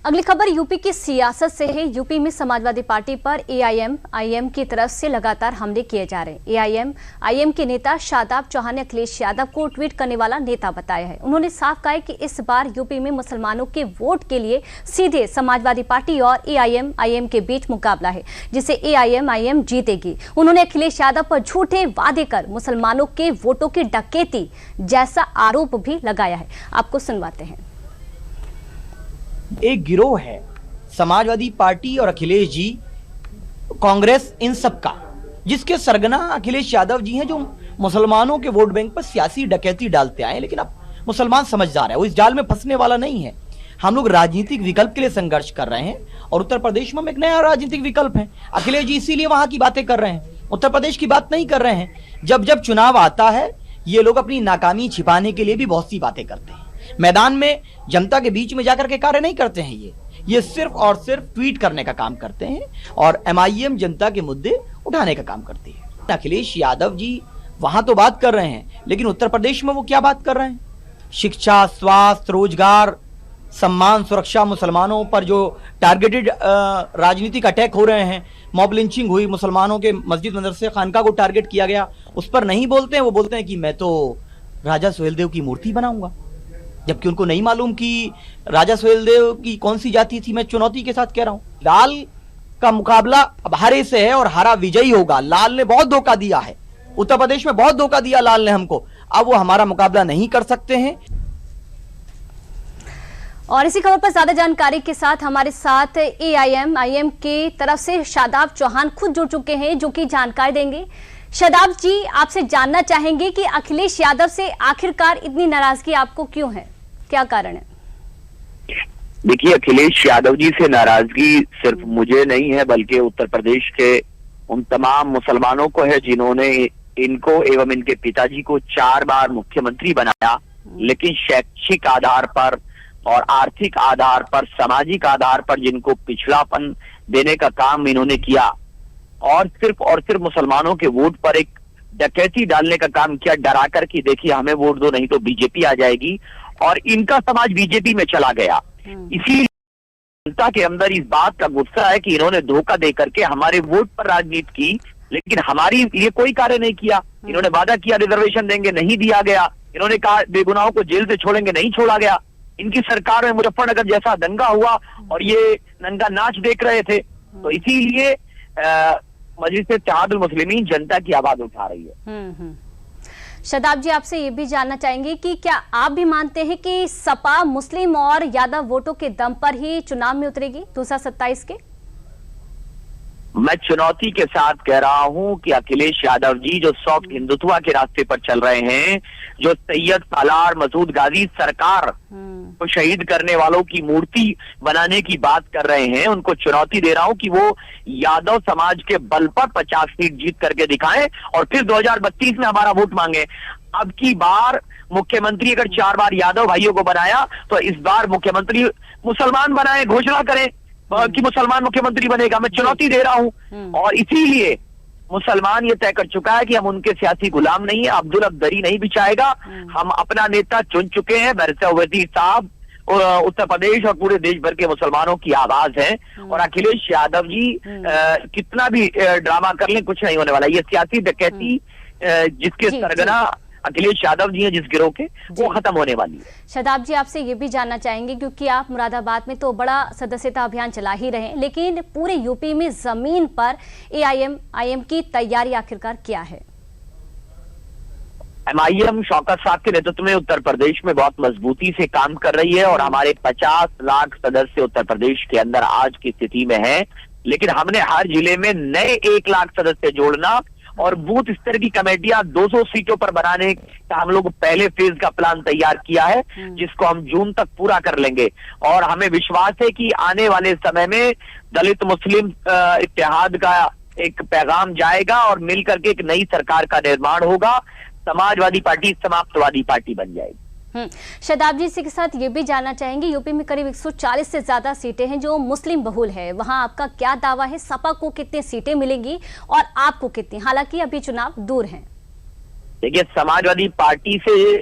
अगली खबर यूपी की सियासत से है। यूपी में समाजवादी पार्टी पर एआईएम की तरफ से लगातार हमले किए जा रहे हैं। एआईएम के नेता शादाब चौहान ने अखिलेश यादव को ट्वीट करने वाला नेता बताया है। उन्होंने साफ कहा है कि इस बार यूपी में मुसलमानों के वोट के लिए सीधे समाजवादी पार्टी और एआईएम के बीच मुकाबला है, जिसे एआईएम जीतेगी। उन्होंने अखिलेश यादव पर झूठे वादे कर मुसलमानों के वोटों की डकैती जैसा आरोप भी लगाया है। आपको सुनवाते हैं। एक गिरोह है समाजवादी पार्टी और अखिलेश जी, कांग्रेस, इन सब का, जिसके सरगना अखिलेश यादव जी हैं, जो मुसलमानों के वोट बैंक पर सियासी डकैती डालते आए। लेकिन अब मुसलमान समझदार है, वो इस जाल में फंसने वाला नहीं है। हम लोग राजनीतिक विकल्प के लिए संघर्ष कर रहे हैं और उत्तर प्रदेश में हम एक नया राजनीतिक विकल्प है। अखिलेश जी इसीलिए वहां की बातें कर रहे हैं, उत्तर प्रदेश की बात नहीं कर रहे हैं। जब जब चुनाव आता है, ये लोग अपनी नाकामी छिपाने के लिए भी बहुत सी बातें करते हैं। मैदान में जनता के बीच में जाकर के कार्य नहीं करते हैं। ये सिर्फ और सिर्फ ट्वीट करने का काम करते हैं और एमआईएम जनता के मुद्दे उठाने का काम करती है। अखिलेश यादव जी वहां तो बात कर रहे हैं, लेकिन उत्तर प्रदेश में वो क्या बात कर रहे हैं? शिक्षा, स्वास्थ्य, रोजगार, सम्मान, सुरक्षा, मुसलमानों पर जो टारगेटेड राजनीतिक अटैक हो रहे हैं, मॉब लिंचिंग हुई, मुसलमानों के मस्जिद, मदरसे, खानका को टारगेट किया गया, उस पर नहीं बोलते हैं। वो बोलते हैं कि मैं तो राजा सुहेलदेव की मूर्ति बनाऊंगा, जबकि उनको नहीं मालूम कि राजा सुहेलदेव की कौन सी जाति थी। मैं चुनौती के साथ कह रहा हूं, लाल का मुकाबला अब हरे से है और हरा विजयी होगा। लाल ने बहुत धोखा दिया है, उत्तर प्रदेश में बहुत धोखा दिया लाल ने हमको। अब वो हमारा मुकाबला नहीं कर सकते हैं। और इसी खबर पर ज्यादा जानकारी के साथ हमारे साथ एआईएम की तरफ से शादाब चौहान खुद जुड़ चुके हैं, जो कि जानकारी देंगे। शादाब जी, आपसे जानना चाहेंगे कि अखिलेश यादव से आखिरकार इतनी नाराजगी आपको क्यों है, क्या कारण है? देखिए, अखिलेश यादव जी से नाराजगी सिर्फ मुझे नहीं है, बल्कि उत्तर प्रदेश के उन तमाम मुसलमानों को है जिन्होंने इनको एवं इनके पिताजी को 4 बार मुख्यमंत्री बनाया, लेकिन शैक्षिक आधार पर और आर्थिक आधार पर, सामाजिक आधार पर जिनको पिछड़ापन देने का काम इन्होंने किया और सिर्फ मुसलमानों के वोट पर एक डकैती डालने का काम किया, डरा कर कि देखिए हमें वोट दो नहीं तो बीजेपी आ जाएगी, और इनका समाज बीजेपी में चला गया। इसीलिए जनता के अंदर इस बात का गुस्सा है कि इन्होंने धोखा दे करके हमारे वोट पर राजनीति की, लेकिन हमारी लिए कोई कार्य नहीं किया। इन्होंने वादा किया रिजर्वेशन देंगे, नहीं दिया गया। इन्होंने कहा बेगुनाहों को जेल से छोड़ेंगे, नहीं छोड़ा गया। इनकी सरकार में मुजफ्फरनगर जैसा दंगा हुआ और ये नंगा नाच देख रहे थे। तो इसीलिए मजलिस इत्तेहादुल मुस्लिमीन जनता की आवाज उठा रही है। शादाब जी, आपसे ये भी जानना चाहेंगे कि क्या आप भी मानते हैं कि सपा मुस्लिम और यादव वोटों के दम पर ही चुनाव में उतरेगी 2027 के? मैं चुनौती के साथ कह रहा हूं कि अखिलेश यादव जी जो सॉफ्ट हिंदुत्व के रास्ते पर चल रहे हैं, जो सैयद सालार मसूद गाजी सरकार को शहीद करने वालों की मूर्ति बनाने की बात कर रहे हैं, उनको चुनौती दे रहा हूं कि वो यादव समाज के बल पर 50 सीट जीत करके दिखाएं और फिर 2032 में हमारा वोट मांगे। अब की बार मुख्यमंत्री अगर 4 बार यादव भाइयों को बनाया, तो इस बार मुख्यमंत्री मुसलमान बनाए, घोषणा करें कि मुसलमान मुख्यमंत्री बनेगा। मैं चुनौती दे रहा हूं और इसीलिए मुसलमान ये तय कर चुका है कि हम उनके सियासी गुलाम नहीं है। अब्दुल अब दरी नहीं बिछाएगा। हम अपना नेता चुन चुके हैं। बैरिस्टर ओवैसी साहब उत्तर प्रदेश और पूरे देश भर के मुसलमानों की आवाज है और अखिलेश यादव जी कितना भी ड्रामा कर लें, कुछ नहीं होने वाला। ये सियासी डकैती जिसके सरगना अखिलेश यादव जी हैं, जिस गिरोह के, वो खत्म होने वाली है। शादाब जी, आपसे ये भी जानना चाहेंगे, क्योंकि आप मुरादाबाद में तो बड़ा सदस्यता अभियान चला ही रहे हैं, लेकिन पूरे यूपी में जमीन पर एआईएम की तैयारी आखिरकार क्या है? एमआईएम शौकत साहब के नेतृत्व में उत्तर प्रदेश में बहुत मजबूती से काम कर रही है और हमारे 50 लाख सदस्य उत्तर प्रदेश के अंदर आज की स्थिति में है। लेकिन हमने हर जिले में नए 1 लाख सदस्य जोड़ना और बूथ स्तर की कमेटियां 200 सीटों पर बनाने का हम लोग पहले फेज का प्लान तैयार किया है, जिसको हम जून तक पूरा कर लेंगे। और हमें विश्वास है कि आने वाले समय में दलित मुस्लिम इत्तेहाद का एक पैगाम जाएगा और मिलकर के एक नई सरकार का निर्माण होगा। समाजवादी पार्टी समाप्तवादी पार्टी बन जाएगी। शादाब जी, इसी के साथ ये भी जानना चाहेंगे, यूपी में करीब 140 से ज्यादा सीटें हैं जो मुस्लिम बहुल है, वहां आपका क्या दावा है? सपा को कितनी सीटें मिलेंगी और आपको कितनी? हालांकि अभी चुनाव दूर हैं। देखिए, समाजवादी पार्टी से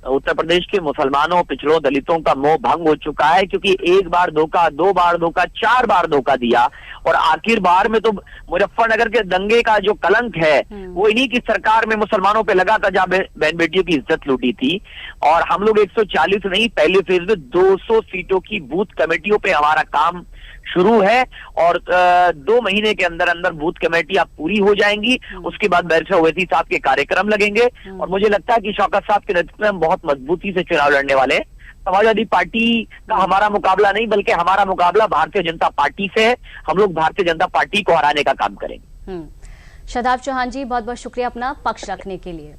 उत्तर प्रदेश के मुसलमानों, पिछड़ों, दलितों का मोह भंग हो चुका है, क्योंकि एक बार धोखा, 2 बार धोखा, 4 बार धोखा दिया और आखिर बार में तो मुजफ्फरनगर के दंगे का जो कलंक है वो इन्हीं की सरकार में मुसलमानों पे लगा था, जहां बहन बेटियों की इज्जत लूटी थी। और हम लोग 140 नहीं, पहले फेज में 200 सीटों की बूथ कमेटियों पे हमारा काम शुरू है और 2 महीने के अंदर अंदर बूथ कमेटियां पूरी हो जाएंगी। उसके बाद बैरिस्टर ओवैसी साहब के कार्यक्रम लगेंगे और मुझे लगता है कि शौकत साहब के नेतृत्व में हम बहुत मजबूती से चुनाव लड़ने वाले हैं। समाजवादी पार्टी का हमारा मुकाबला नहीं, बल्कि हमारा मुकाबला भारतीय जनता पार्टी से है। हम लोग भारतीय जनता पार्टी को हराने का काम करेंगे। शादाब चौहान जी, बहुत बहुत शुक्रिया अपना पक्ष रखने के लिए।